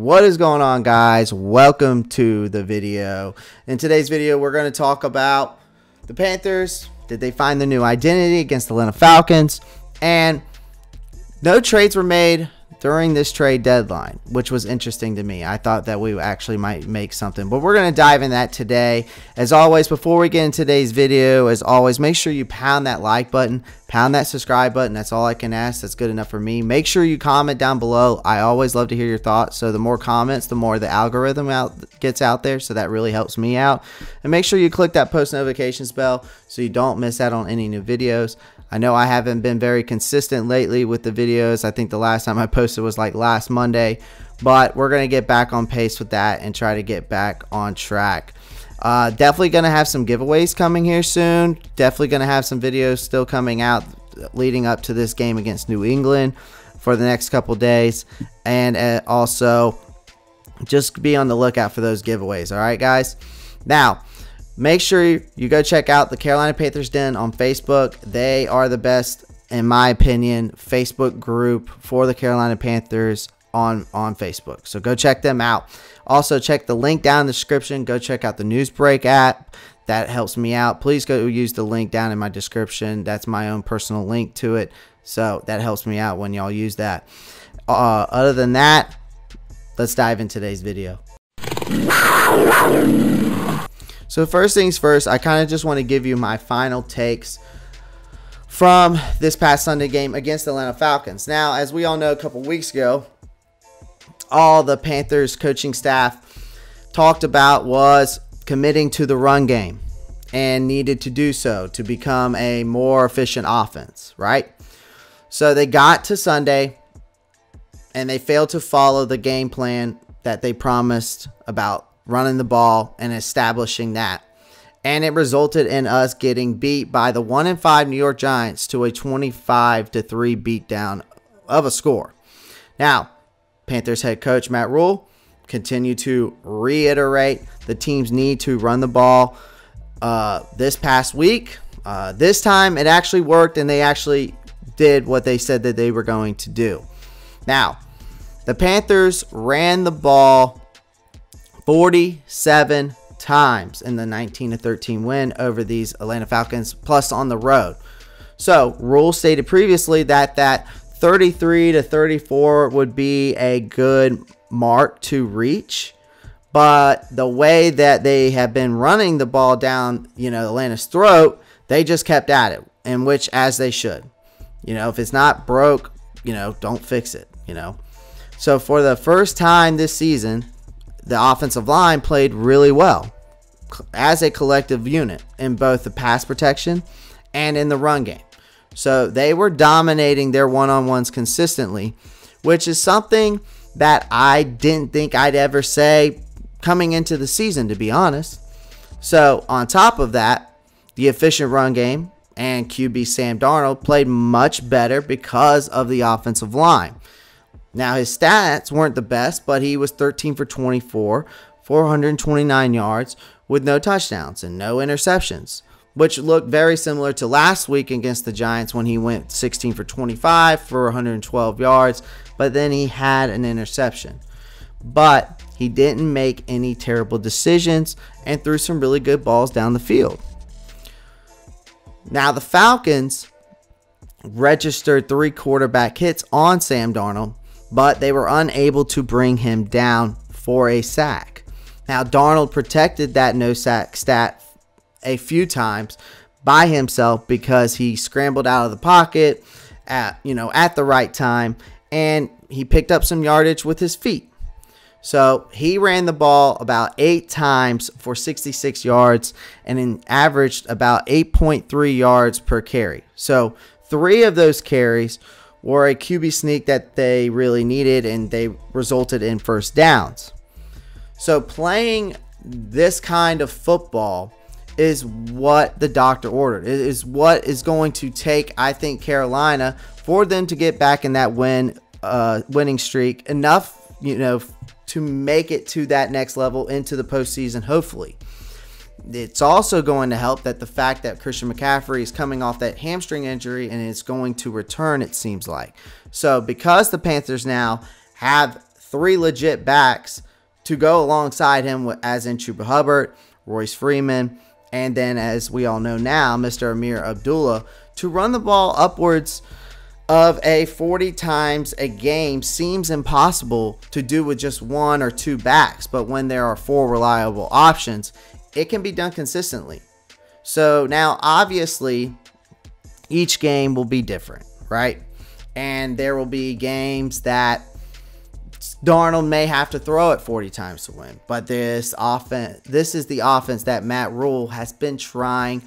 What is going on, guys? Welcome to the video. In today's video, we're going to talk about the Panthers. Did they find the new identity against the Atlanta Falcons? And no trades were made during this trade deadline, which was interesting to me. I thought that we actually might make something, but we're going to dive in that today. As always, before we get into today's video, as always, make sure you pound that like button, pound that subscribe button. That's all I can ask. That's good enough for me. Make sure you comment down below. I always love to hear your thoughts. So the more comments, the more the algorithm gets out there. So that really helps me out. And make sure you click that post notifications bell so you don't miss out on any new videos. I know I haven't been very consistent lately with the videos. I think the last time I posted was like last Monday, but we're going to get back on pace with that and try to get back on track. Definitely going to have some giveaways coming here soon. Definitely going to have some videos still coming out leading up to this game against New England for the next couple days. And also just be on the lookout for those giveaways. All right, guys. Now, make sure you go check out the Carolina Panthers Den on Facebook. They are the best, in my opinion, Facebook group for the Carolina Panthers on Facebook. So go check them out. Also, check the link down in the description. Go check out the Newsbreak app. That helps me out. Please go use the link down in my description. That's my own personal link to it. So that helps me out when y'all use that. Other than that, let's dive into today's video. So first things first, I kind of just want to give you my final takes from this past Sunday game against the Atlanta Falcons. Now, as we all know, a couple weeks ago, all the Panthers coaching staff talked about was committing to the run game and needed to do so to become a more efficient offense, right? So they got to Sunday and they failed to follow the game plan that they promised about running the ball and establishing that. And it resulted in us getting beat by the 1-5 New York Giants to a 25-3 beatdown of a score. Now, Panthers head coach Matt Rule continued to reiterate the team's need to run the ball this past week. This time it actually worked and they actually did what they said that they were going to do. Now, the Panthers ran the ball 47 times in the 19-13 win over these Atlanta Falcons, plus on the road. So, Rule stated previously that 33-34 would be a good mark to reach, but the way that they have been running the ball down, Atlanta's throat, they just kept at it, in which as they should. If it's not broke, don't fix it, So, for the first time this season, the offensive line played really well as a collective unit in both the pass protection and in the run game. So they were dominating their one-on-ones consistently, which is something that I didn't think I'd ever say coming into the season, to be honest. So on top of that, the efficient run game and QB Sam Darnold played much better because of the offensive line. Now, his stats weren't the best, but he was 13 for 24, 429 yards with no touchdowns and no interceptions, which looked very similar to last week against the Giants when he went 16 for 25 for 112 yards, but then he had an interception. But he didn't make any terrible decisions and threw some really good balls down the field. Now, the Falcons registered 3 quarterback hits on Sam Darnold, but they were unable to bring him down for a sack. Now, Darnold protected that no sack stat a few times by himself because he scrambled out of the pocket at the right time, and he picked up some yardage with his feet. So he ran the ball about 8 times for 66 yards and averaged about 8.3 yards per carry. So 3 of those carries were a QB sneak that they really needed, and they resulted in first downs. So playing this kind of football is what the doctor ordered. It is what is going to take, I think, Carolina for them to get back in that winning streak enough, to make it to that next level into the postseason, hopefully. It's also going to help that the fact that Christian McCaffrey is coming off that hamstring injury and is going to return, it seems like. So because the Panthers now have 3 legit backs to go alongside him, as in Chuba Hubbard, Royce Freeman, and then, as we all know now, Mr. Amir Abdullah, to run the ball upwards of 40 times a game seems impossible to do with just 1 or 2 backs. But when there are 4 reliable options, it can be done consistently. So now, obviously, each game will be different, right? And there will be games that Darnold may have to throw it 40 times to win. But this is the offense that Matt Rule has been trying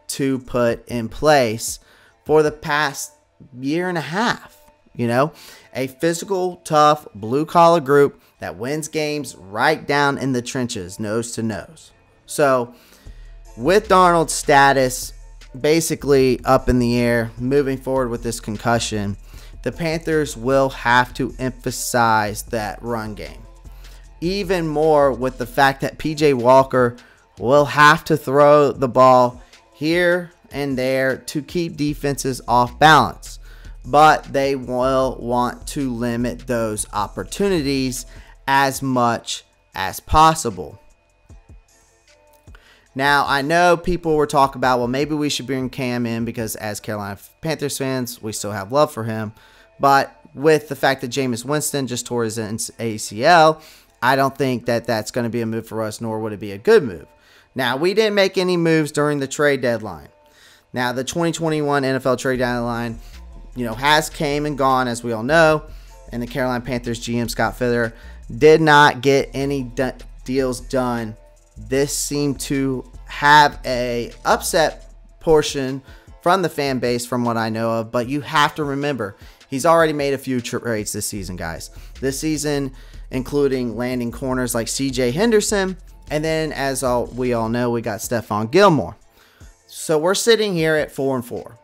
to put in place for the past year and a half. You know, a physical, tough, blue-collar group that wins games right down in the trenches, nose to nose. So, with Darnold's status basically up in the air, moving forward with this concussion, the Panthers will have to emphasize that run game. Even more with the fact that PJ Walker will have to throw the ball here and there to keep defenses off balance. But they will want to limit those opportunities as much as possible. Now, I know people were talking about, well, maybe we should bring Cam in because as Carolina Panthers fans, we still have love for him. But with the fact that Jameis Winston just tore his ACL, I don't think that that's going to be a move for us, nor would it be a good move. Now, we didn't make any moves during the trade deadline. Now, the 2021 NFL trade deadline, has came and gone, as we all know. And the Carolina Panthers GM, Scott Fitterer, did not get any deals done. This seemed to have a upset portion from the fan base from what I know of. But you have to remember, he's already made a few trades this season, guys. This season, including landing corners like C.J. Henderson. And then, as we all know, we got Stephon Gilmore. So we're sitting here at 4-4.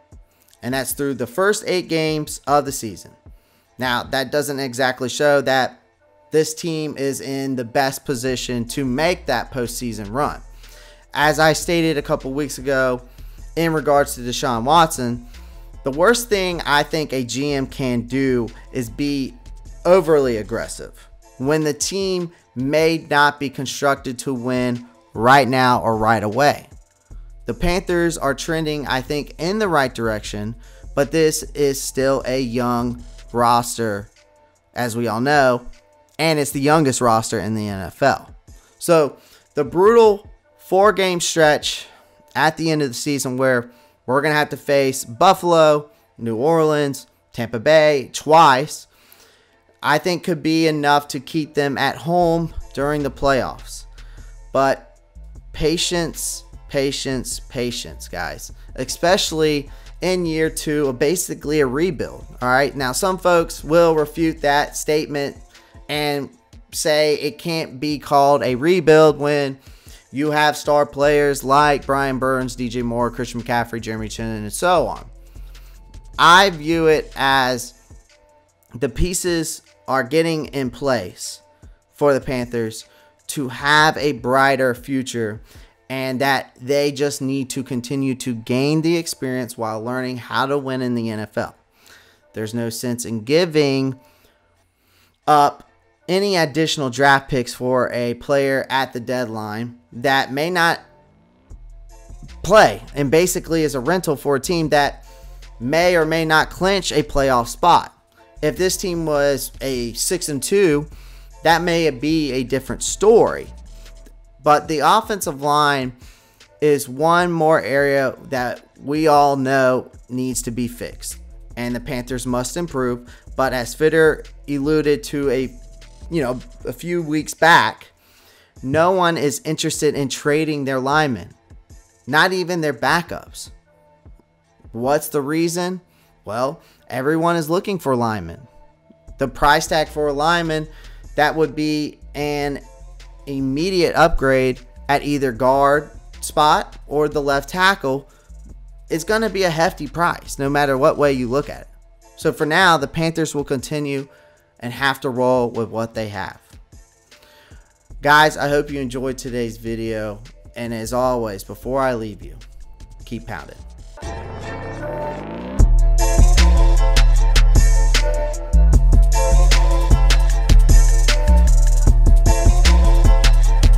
And that's through the first 8 games of the season. Now, that doesn't exactly show that this team is in the best position to make that postseason run. As I stated a couple weeks ago in regards to Deshaun Watson, the worst thing I think a GM can do is be overly aggressive when the team may not be constructed to win right now or right away. The Panthers are trending, I think, in the right direction, but this is still a young roster, as we all know, and it's the youngest roster in the NFL. So the brutal 4-game stretch at the end of the season where we're going to have to face Buffalo, New Orleans, Tampa Bay twice, I think could be enough to keep them at home during the playoffs. But patience, guys, especially in year 2 of basically a rebuild. All right, now some folks will refute that statement and say it can't be called a rebuild when you have star players like Brian Burns, DJ Moore, Christian McCaffrey, Jeremy Chin, and so on. I view it as the pieces are getting in place for the Panthers to have a brighter future, and that they just need to continue to gain the experience while learning how to win in the NFL. There's no sense in giving up any additional draft picks for a player at the deadline that may not play and basically is a rental for a team that may or may not clinch a playoff spot. If this team was a 6-2, that may be a different story. But the offensive line is one more area that we all know needs to be fixed. And the Panthers must improve. But as Fitterer alluded to a few weeks back, no one is interested in trading their linemen. Not even their backups. What's the reason? Well, everyone is looking for linemen. The price tag for a lineman, that would be an immediate upgrade at either guard spot or the left tackle, is going to be a hefty price no matter what way you look at it. So for now, the Panthers will continue and have to roll with what they have. Guys, I hope you enjoyed today's video, and as always, before I leave you, keep pounding.